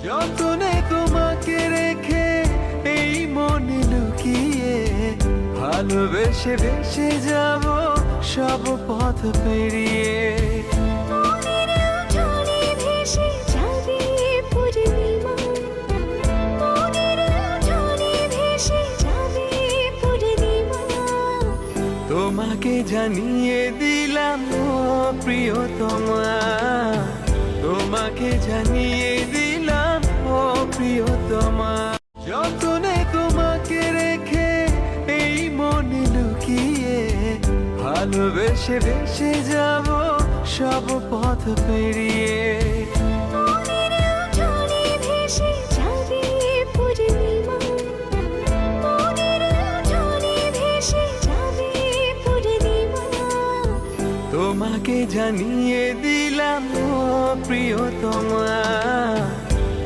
যতনে তোমাকে রেখে এই মনে লুকিয়ে ভালোবেসে বেসে যাব সব পথ পেরিয়ে। মনের জলে ভেসে যাবে পূর্ণিমা, মনের জলে ভেসে যাবে পূর্ণিমা। তোমাকে জানিয়ে দিলাম ও প্রিয়তমা, তোমাকে জানিয়ে দিলাম ও প্রিয়তমা। যতনে তোমাকে রেখে এই মনে লুকিয়ে ভালোবেসে বেসে যাব সব পথ পেরিয়ে। মনের জলে ভেসে যাবে পূর্ণিমা, মনের জলে ভেসে যাবে পূর্ণিমা। তোমাকে জানিয়ে দিলাম ও প্রিয়তমা।